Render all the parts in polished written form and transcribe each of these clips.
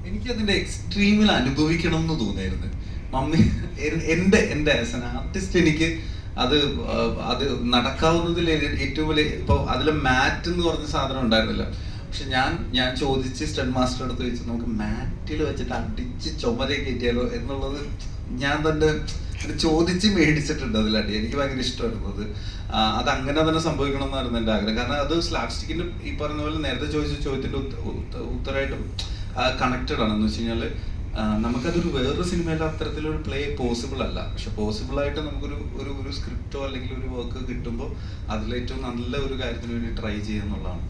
എനിക്കതിന്റെ എക്സ്ട്രീമിൽ അനുഭവിക്കണം എന്ന് തോന്നിയായിരുന്നു. മമ്മി എന്റെ ആസ് എൻ ആർട്ടിസ്റ്റ് എനിക്ക് അത് അത് നടക്കാവുന്നതിൽ ഏറ്റവും വലിയ ഇപ്പോൾ അതിലെ മാറ്റ് എന്ന് പറഞ്ഞ സാധനം ഉണ്ടായിരുന്നില്ല. പക്ഷെ ഞാൻ ചോദിച്ച് സ്റ്റഡ് മാസ്റ്റർ അടുത്ത് വെച്ച് നമുക്ക് മാറ്റിൽ വെച്ചിട്ട് അടിച്ച് ചുമരെ കയറ്റിയാലോ എന്നുള്ളത് ഞാൻ തന്നെ ചോദിച്ച് മേടിച്ചിട്ടുണ്ട് അതിലടി. എനിക്ക് ഭയങ്കര ഇഷ്ടമായിരുന്നു അത് അങ്ങനെ തന്നെ സംഭവിക്കണം എന്നായിരുന്നു എൻ്റെ ആഗ്രഹം. കാരണം അത് സ്ലാപ്സ്റ്റിക്കിന്റെ ഈ പറഞ്ഞ പോലെ നേരത്തെ ചോദിച്ച ചോദ്യത്തിന്റെ ഉത്തരമായിട്ടും കണക്റ്റഡ് ആണ്. എന്ന് വെച്ച് കഴിഞ്ഞാൽ നമുക്കതൊരു വേറൊരു സിനിമയിൽ അത്തരത്തിലൊരു പ്ലേ പോസിബിൾ അല്ല. പക്ഷെ പോസിബിൾ ആയിട്ട് നമുക്കൊരു ഒരു സ്ക്രിപ്റ്റോ അല്ലെങ്കിൽ ഒരു വർക്ക് കിട്ടുമ്പോൾ അതിലേറ്റവും നല്ല ഒരു കാര്യത്തിന് വേണ്ടി ട്രൈ ചെയ്യുക എന്നുള്ളതാണ്.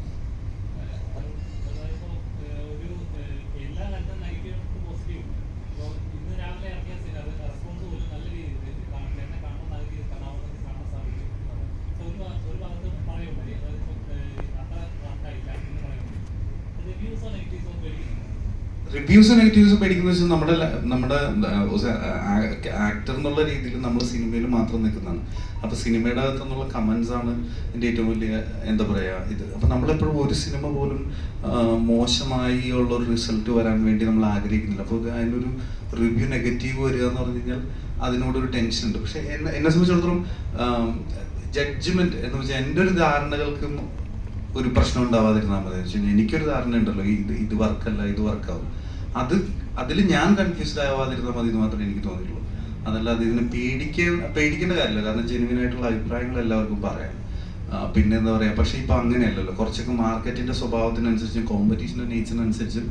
റിവ്യൂസ് നെഗറ്റീവ്സ് പേടിക്കുന്ന വെച്ചാൽ നമ്മുടെ ആക്ടർ എന്നുള്ള രീതിയിൽ നമ്മൾ സിനിമയിൽ മാത്രം നിൽക്കുന്നതാണ്. അപ്പൊ സിനിമയുടെ അകത്തുനിന്നുള്ള കമന്റ്സ് ആണ് എൻ്റെ ഏറ്റവും വലിയ എന്താ പറയാ ഇത്. അപ്പൊ നമ്മളെപ്പോഴും ഒരു സിനിമ പോലും മോശമായി ഉള്ള ഒരു റിസൾട്ട് വരാൻ വേണ്ടി നമ്മൾ ആഗ്രഹിക്കുന്നില്ല. അപ്പോൾ അതിനൊരു റിവ്യൂ നെഗറ്റീവ് വരിക എന്ന് പറഞ്ഞു കഴിഞ്ഞാൽ അതിനോടൊരു ടെൻഷൻ ഉണ്ട്. പക്ഷെ എന്നെ സംബന്ധിച്ചിടത്തോളം ജഡ്ജ്മെന്റ് എന്ന് വെച്ചാൽ എൻ്റെ ഒരു ധാരണകൾക്ക് ഒരു പ്രശ്നം ഉണ്ടാവാതിരുന്നാൽ മതി. വെച്ച് കഴിഞ്ഞാൽ എനിക്കൊരു ധാരണ ഉണ്ടല്ലോ, ഇത് വർക്കല്ല, ഇത് വർക്കാവും. അതിൽ ഞാൻ കൺഫ്യൂസ്ഡ് ആവാതിരുന്നാൽ മതി എന്ന് മാത്രമേ എനിക്ക് തോന്നിയിട്ടുള്ളൂ. അതല്ലാതെ ഇതിനെ പേടിക്കേണ്ട കാര്യമില്ല. കാരണം ജെനുവിൻ ആയിട്ടുള്ള അഭിപ്രായങ്ങൾ എല്ലാവർക്കും പറയാം. പിന്നെ എന്താ പറയാ, പക്ഷെ ഇപ്പൊ അങ്ങനെയല്ലല്ലോ. കുറച്ചൊക്കെ മാർക്കറ്റിന്റെ സ്വഭാവത്തിനനുസരിച്ച് കോമ്പറ്റീഷന്റെ നേച്ചറിനനുസരിച്ച്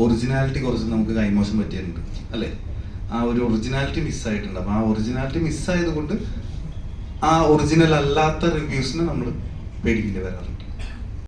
ഒറിജിനാലിറ്റി കുറച്ച് നമുക്ക് കൈമോശം പറ്റിയിട്ടുണ്ട് അല്ലേ. ആ ഒരു ഒറിജിനാലിറ്റി മിസ്സായിട്ടുണ്ട്. അപ്പൊ ആ ഒറിജിനാലിറ്റി മിസ്സായത് കൊണ്ട് ആ ഒറിജിനൽ അല്ലാത്ത റിവ്യൂസിനെ നമ്മൾ പേടിക്കേണ്ടി വരാറുണ്ട്.